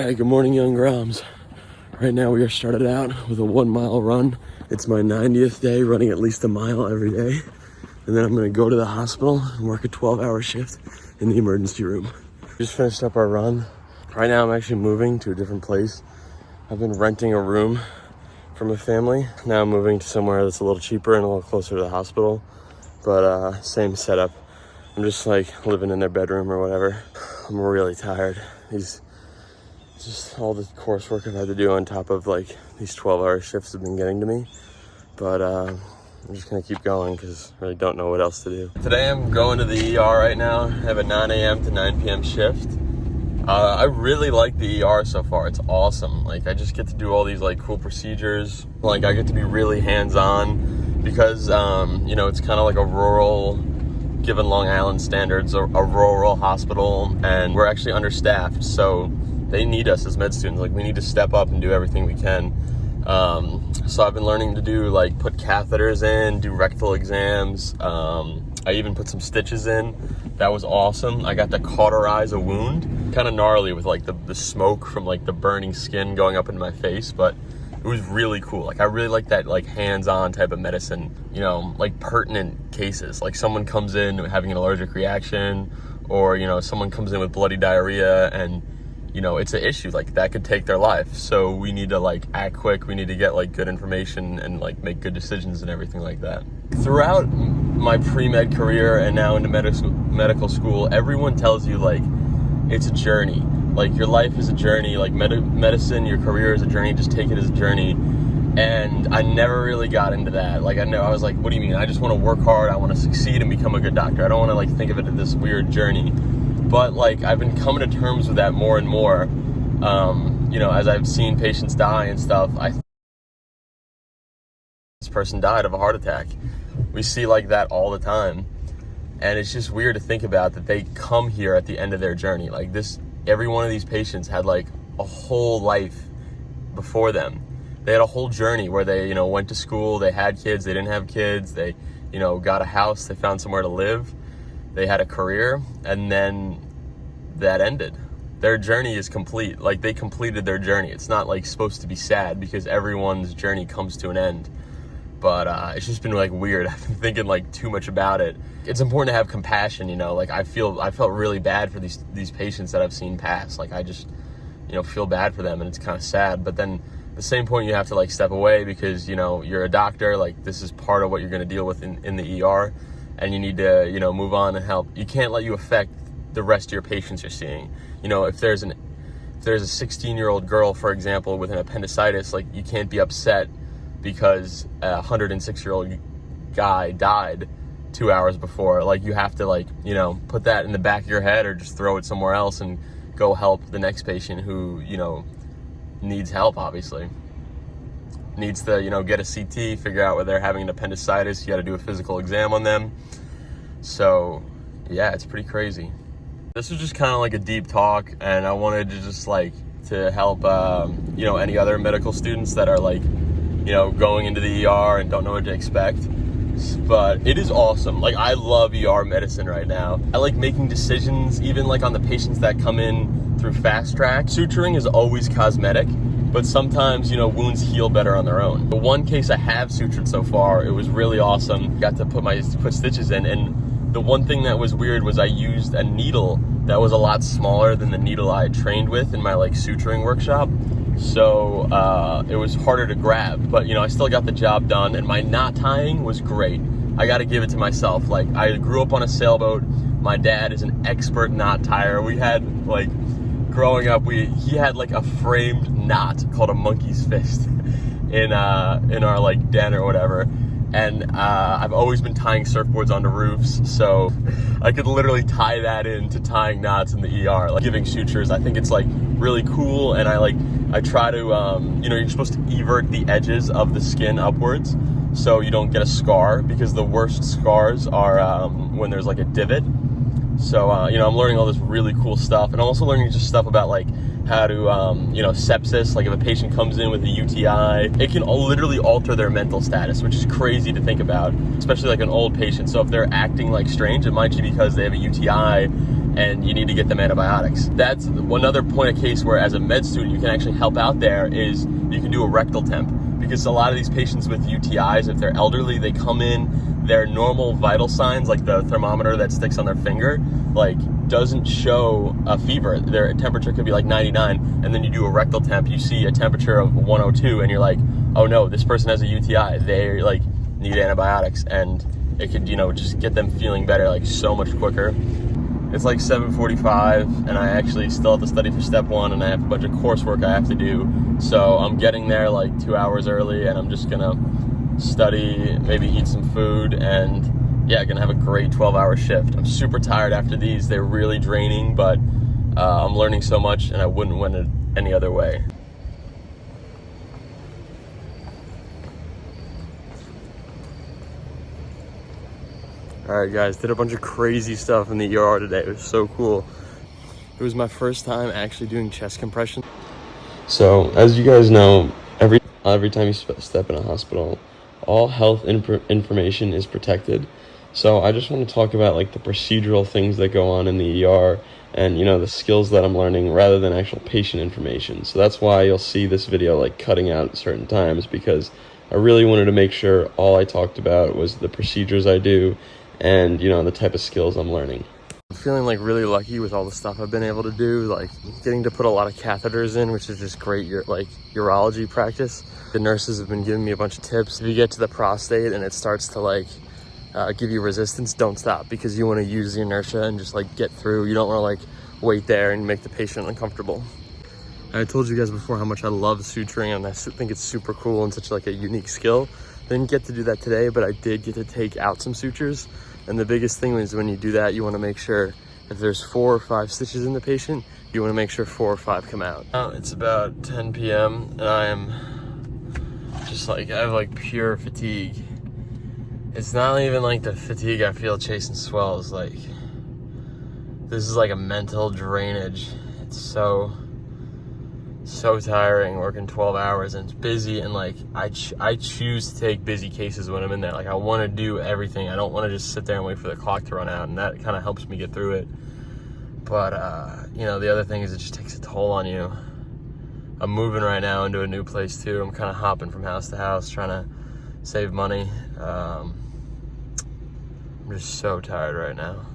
right, good morning, young Groms. Right now we are started out with a 1 mile run. It's my 90th day running at least a mile every day. And then I'm gonna go to the hospital and work a 12-hour shift in the emergency room. Just finished up our run. Right now I'm actually moving to a different place. I've been renting a room from a family. Now I'm moving to somewhere that's a little cheaper and a little closer to the hospital. But same setup. I'm just like living in their bedroom or whatever. I'm really tired. Just all the coursework I've had to do on top of like these 12-hour shifts have been getting to me. But I'm just gonna keep going because I really don't know what else to do. Today I'm going to the ER right now. I have a 9 a.m. to 9 p.m. shift. I really like the ER so far. It's awesome. Like I just get to do all these like cool procedures. Like I get to be really hands-on because you know, it's kind of like a rural, given Long Island standards, a rural hospital, and we're actually understaffed. So they need us as med students. Like we need to step up and do everything we can. So I've been learning to do like put catheters in, do rectal exams. I even put some stitches in. That was awesome. I got to cauterize a wound. Kind of gnarly with like the smoke from like the burning skin going up into my face, but it was really cool. Like I really like that like hands-on type of medicine, you know, like pertinent cases. Like someone comes in having an allergic reaction, or, you know, someone comes in with bloody diarrhea and, you know, it's an issue like that could take their life. So we need to like act quick. We need to get like good information and like make good decisions and everything like that. Throughout my pre-med career and now into medical school, everyone tells you like it's a journey. Like your life is a journey. Like medicine, your career is a journey. Just take it as a journey. And I never really got into that. Like I was like, what do you mean? I just want to work hard. I want to succeed and become a good doctor. I don't want to like think of it as this weird journey. But like I've been coming to terms with that more and more. You know, as I've seen patients die and stuff, this person died of a heart attack. We see like that all the time. And it's just weird to think about that they come here at the end of their journey. Like this, every one of these patients had like a whole life before them. They had a whole journey where they, you know, went to school, they had kids, they didn't have kids, they, you know, got a house, they found somewhere to live, they had a career, and then that ended. Their journey is complete. Like they completed their journey. It's not like supposed to be sad because everyone's journey comes to an end. But it's just been like weird. I've been thinking like too much about it. It's important to have compassion, you know, like I felt really bad for these patients that I've seen pass. Like I just, you know, feel bad for them and it's kind of sad. But then at the same point you have to like step away because, you know, you're a doctor, like this is part of what you're going to deal with in the ER, and you need to, you know, move on and help. You can't let you affect the rest of your patients you're seeing. You know, if there's a 16-year-old girl, for example, with an appendicitis, like you can't be upset because a 106-year-old guy died 2 hours before. Like you have to like, you know, put that in the back of your head or just throw it somewhere else and go help the next patient who, you know, needs help, obviously. Needs to, you know, get a CT, figure out whether they're having an appendicitis. You got to do a physical exam on them. So yeah, it's pretty crazy. This was just kind of like a deep talk, and I wanted to just like to help, you know, any other medical students that are like, you know, going into the ER and don't know what to expect. But it is awesome. Like I love ER medicine right now. I like making decisions, even like on the patients that come in through fast track. Suturing is always cosmetic, but sometimes, you know, wounds heal better on their own. The one case I have sutured so far, it was really awesome. Got to put stitches in, and the one thing that was weird was I used a needle that was a lot smaller than the needle I had trained with in my like suturing workshop. So it was harder to grab, but you know, I still got the job done, and my knot tying was great. I got to give it to myself. Like I grew up on a sailboat. My dad is an expert knot tyer. We had like, growing up, he had like a framed knot called a monkey's fist in our like den or whatever. And I've always been tying surfboards onto roofs, so I could literally tie that into tying knots in the ER, like giving sutures. I think it's like really cool, and I try to, you know, you're supposed to evert the edges of the skin upwards so you don't get a scar, because the worst scars are when there's like a divot. So, you know, I'm learning all this really cool stuff, and I'm also learning just stuff about like how to, you know, sepsis. Like if a patient comes in with a UTI, it can literally alter their mental status, which is crazy to think about, especially like an old patient. So if they're acting like strange, it might be because they have a UTI and you need to get them antibiotics. That's another point of case where as a med student, you can actually help out there is you can do a rectal temp, because a lot of these patients with UTIs, if they're elderly, they come in, their normal vital signs, like the thermometer that sticks on their finger, like doesn't show a fever. Their temperature could be like 99, and then you do a rectal temp, you see a temperature of 102, and you're like, oh no, this person has a UTI. They like need antibiotics, and it could, you know, just get them feeling better like so much quicker. It's like 7:45, and I actually still have to study for step 1, and I have a bunch of coursework I have to do. So I'm getting there like 2 hours early, and I'm just gonna study, maybe eat some food, and yeah, gonna have a great 12-hour shift. I'm super tired after these. They're really draining, but I'm learning so much, and I wouldn't win it any other way. All right, guys, did a bunch of crazy stuff in the ER today. It was so cool. It was my first time actually doing chest compression. So, as you guys know, every time you step in a hospital, all health information is protected. So I just want to talk about like the procedural things that go on in the ER and, you know, the skills that I'm learning rather than actual patient information. So that's why you'll see this video like cutting out at certain times, because I really wanted to make sure all I talked about was the procedures I do and, you know, the type of skills I'm learning. I'm feeling like really lucky with all the stuff I've been able to do, like getting to put a lot of catheters in, which is just great, like urology practice. The nurses have been giving me a bunch of tips. If you get to the prostate and it starts to like give you resistance, don't stop, because you want to use the inertia and just like get through. You don't want to like wait there and make the patient uncomfortable. I told you guys before how much I love suturing, and I think it's super cool and such like a unique skill. Didn't get to do that today, but I did get to take out some sutures. And the biggest thing is when you do that, you want to make sure if there's 4 or 5 stitches in the patient, you want to make sure 4 or 5 come out. Now it's about 10 p.m. and I am just like, I have like pure fatigue. It's not even like the fatigue I feel chasing swells. Like, this is like a mental drainage. It's so tiring working 12 hours, and it's busy, and like I choose to take busy cases when I'm in there. Like, I want to do everything. I don't want to just sit there and wait for the clock to run out, and that kind of helps me get through it. But you know, the other thing is it just takes a toll on you. I'm moving right now into a new place too. I'm kind of hopping from house to house trying to save money. I'm just so tired right now.